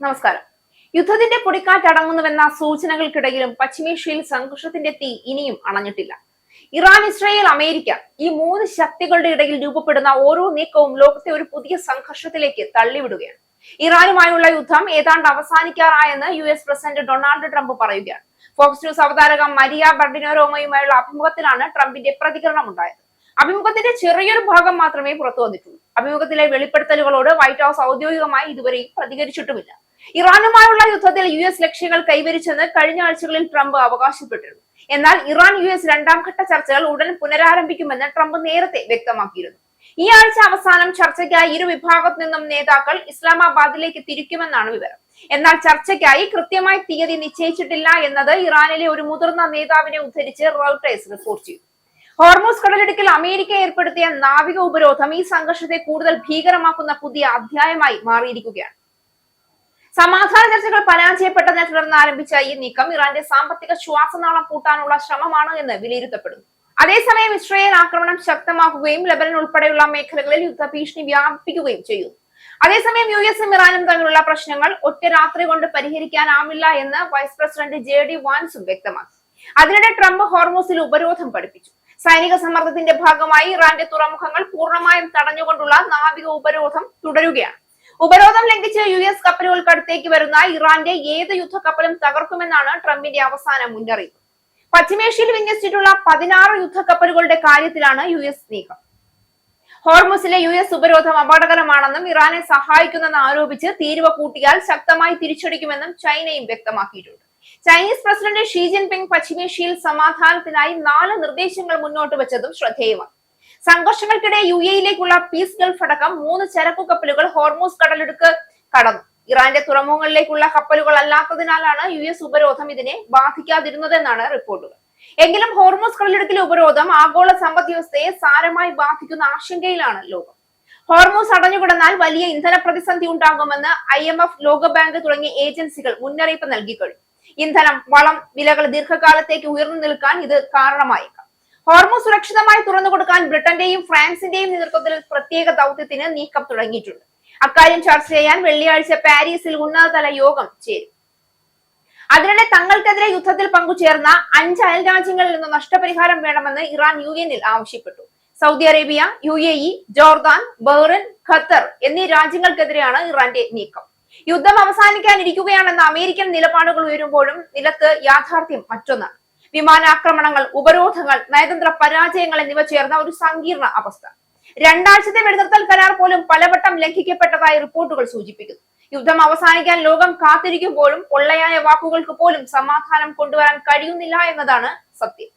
നമസ്കാരം. യുദ്ധത്തിന്റെ പൊടിക്കാറ്റടങ്ങുന്നുവെന്ന സൂചനകൾക്കിടയിലും പശ്ചിമേഷ്യയിൽ സംഘർഷത്തിന്റെ തീ ഇനിയും അണഞ്ഞിട്ടില്ല. ഇറാൻ, ഇസ്രായേൽ, അമേരിക്ക ഈ മൂന്ന് ശക്തികളുടെ ഇടയിൽ രൂപപ്പെടുന്ന ഓരോ നീക്കവും ലോകത്തെ ഒരു പുതിയ സംഘർഷത്തിലേക്ക് തള്ളിവിടുകയാണ്. ഇറാനുമായുള്ള യുദ്ധം ഏതാണ്ട് അവസാനിക്കാറായെന്ന് US പ്രസിഡന്റ് ഡൊണാൾഡ് ട്രംപ് പറയുകയാണ്. ഫോക്സ് ന്യൂസ് അവതാരക മരിയ ബർഡിനോരോമയുമായുള്ള അഭിമുഖത്തിലാണ് ട്രംപിന്റെ പ്രതികരണം ഉണ്ടായത്. അഭിമുഖത്തിന്റെ ചെറിയൊരു ഭാഗം മാത്രമേ പുറത്തു വന്നിട്ടുള്ളൂ. അഭിമുഖത്തിലെ വെളിപ്പെടുത്തലുകളോട് വൈറ്റ് ഹൌസ് ഔദ്യോഗികമായി ഇതുവരെയും പ്രതികരിച്ചിട്ടുമില്ല. ഇറാനുമായുള്ള യുദ്ധത്തിൽ US ലക്ഷ്യങ്ങൾ കൈവരിച്ചെന്ന് കഴിഞ്ഞ ആഴ്ചകളിൽ ട്രംപ് അവകാശപ്പെട്ടിരുന്നു. എന്നാൽ ഇറാൻ US രണ്ടാം ഘട്ട ചർച്ചകൾ ഉടൻ പുനരാരംഭിക്കുമെന്ന് ട്രംപ് നേരത്തെ വ്യക്തമാക്കിയിരുന്നു. ഈ ആഴ്ച അവസാനം ചർച്ചയ്ക്കായി ഇരു വിഭാഗത്തു നിന്നും നേതാക്കൾ ഇസ്ലാമാബാദിലേക്ക് തിരിക്കുമെന്നാണ് വിവരം. എന്നാൽ ചർച്ചയ്ക്കായി കൃത്യമായി തീയതി നിശ്ചയിച്ചിട്ടില്ല എന്നത് ഇറാനിലെ ഒരു മുതിർന്ന നേതാവിനെ ഉദ്ധരിച്ച് റോയിട്ടേഴ്സ് റിപ്പോർട്ട് ചെയ്തു. ഹോർമൂസ് കടലിടുക്കിൽ അമേരിക്ക ഏർപ്പെടുത്തിയ നാവിക ഉപരോധം ഈ സംഘർഷത്തെ കൂടുതൽ ഭീകരമാക്കുന്ന പുതിയ അധ്യായമായി മാറിയിരിക്കുകയാണ്. സമാധാന ചർച്ചകൾ പരാജയപ്പെട്ടതിനെ തുടർന്ന് ആരംഭിച്ച ഈ നീക്കം ഇറാന്റെ സാമ്പത്തിക ശ്വാസനാളം പൂട്ടാനുള്ള ശ്രമമാണ് എന്ന് വിലയിരുത്തപ്പെടുന്നു. അതേസമയം ഇസ്രായേൽ ആക്രമണം ശക്തമാക്കുകയും ലെബനൻ ഉൾപ്പെടെയുള്ള മേഖലകളിൽ യുദ്ധഭീഷണി വ്യാപിപ്പിക്കുകയും ചെയ്യുന്നു. അതേസമയം US-ഉം ഇറാനും തമ്മിലുള്ള പ്രശ്നങ്ങൾ ഒറ്റ രാത്രി കൊണ്ട് പരിഹരിക്കാനാവില്ല എന്ന് വൈസ് പ്രസിഡന്റ് JD വാൻസും വ്യക്തമാക്കി. അതിനിടെ ട്രംപ് ഹോർമൂസിൽ ഉപരോധം പഠിപ്പിച്ചു. സൈനിക സമ്മർദ്ദത്തിന്റെ ഭാഗമായി ഇറാന്റെ തുറമുഖങ്ങൾ പൂർണ്ണമായും തടഞ്ഞുകൊണ്ടുള്ള നാവിക ഉപരോധം തുടരുകയാണ്. ഉപരോധം ലംഘിച്ച് US കപ്പലുകൾക്കടുത്തേക്ക് വരുന്ന ഇറാന്റെ ഏത് യുദ്ധക്കപ്പലും തകർക്കുമെന്നാണ് ട്രംപിന്റെ അവസാന മുന്നറിയിപ്പ്. പശ്ചിമേഷ്യയിൽ വിന്യസിച്ചിട്ടുള്ള 16 യുദ്ധക്കപ്പലുകളുടെ കാര്യത്തിലാണ് US നീക്കം. ഹോർമൂസിലെ US ഉപരോധം അപകടകരമാണെന്നും ഇറാനെ സഹായിക്കുന്നെന്ന് ആരോപിച്ച് തീരുവ കൂട്ടിയാൽ ശക്തമായി തിരിച്ചടിക്കുമെന്നും ചൈനയും വ്യക്തമാക്കിയിട്ടുണ്ട്. ചൈനീസ് പ്രസിഡന്റ് ഷീ ജിൻപിങ് പശ്ചിമേഷ്യയിൽ സമാധാനത്തിനായി 4 നിർദ്ദേശങ്ങൾ മുന്നോട്ട് വെച്ചതും ശ്രദ്ധേയമാണ്. സംഘർഷങ്ങൾക്കിടെ UAE-യിലേക്കുള്ള പീസ് ഗൾഫ് അടക്കം 3 ചരക്കു കപ്പലുകൾ ഹോർമൂസ് കടലിടുക്ക് കടന്നു. ഇറാന്റെ തുറമുഖങ്ങളിലേക്കുള്ള കപ്പലുകൾ അല്ലാത്തതിനാലാണ് US ഉപരോധം ഇതിനെ ബാധിക്കാതിരുന്നതെന്നാണ് റിപ്പോർട്ടുകൾ. എങ്കിലും ഹോർമൂസ് കടലിടുക്കിലെ ഉപരോധം ആഗോള സമ്പദ് വ്യവസ്ഥയെ സാരമായി ബാധിക്കുന്ന ആശങ്കയിലാണ് ലോകം. ഹോർമൂസ് അടഞ്ഞുകിടന്നാൽ വലിയ ഇന്ധന പ്രതിസന്ധി ഉണ്ടാകുമെന്ന് IMF, ലോകബാങ്ക് തുടങ്ങിയ ഏജൻസികൾ മുന്നറിയിപ്പ് നൽകി കഴിഞ്ഞു. ഇന്ധനം, വളം വിലകൾ ദീർഘകാലത്തേക്ക് ഉയർന്നു നിൽക്കാൻ ഇത് കാരണമായേക്കാം. ഹോർമൂസ് സുരക്ഷിതമായി തുറന്നുകൊടുക്കാൻ ബ്രിട്ടന്റെയും ഫ്രാൻസിന്റെയും നേതൃത്വത്തിൽ പ്രത്യേക ദൗത്യത്തിന് നീക്കം തുടങ്ങിയിട്ടുണ്ട്. അക്കാര്യം ചർച്ച ചെയ്യാൻ വെള്ളിയാഴ്ച പാരീസിൽ ഉന്നതതല യോഗം ചേരും. അതിനിടെ തങ്ങൾക്കെതിരെ യുദ്ധത്തിൽ പങ്കുചേർന്ന 5 അയൽ രാജ്യങ്ങളിൽ നിന്ന് നഷ്ടപരിഹാരം വേണമെന്ന് ഇറാൻ UN-ൽ ആവശ്യപ്പെട്ടു. Saudi Arabia, UAE, Jordan, Bahrain, Qatar എന്നീ രാജ്യങ്ങൾക്കെതിരെയാണ് ഇറാന്റെ നീക്കം. യുദ്ധം അവസാനിക്കാനിരിക്കുകയാണെന്ന അമേരിക്കൻ നിലപാടുകൾ ഉയരുമ്പോഴും നിലത്ത് യാഥാർത്ഥ്യം മറ്റൊന്നാണ്. വിമാനാക്രമണങ്ങൾ, ഉപരോധങ്ങൾ, നയതന്ത്ര പരാജയങ്ങൾ എന്നിവ ചേർന്ന ഒരു സങ്കീർണ അവസ്ഥ. 2 ആഴ്ചത്തെ വെടിനിർത്തൽ കരാർ പോലും പലവട്ടം ലംഘിക്കപ്പെട്ടതായി റിപ്പോർട്ടുകൾ സൂചിപ്പിക്കുന്നു. യുദ്ധം അവസാനിക്കാൻ ലോകം കാത്തിരിക്കുമ്പോഴും പൊള്ളയായ വാക്കുകൾക്ക് പോലും സമാധാനം കൊണ്ടുവരാൻ കഴിയുന്നില്ല എന്നതാണ് സത്യം.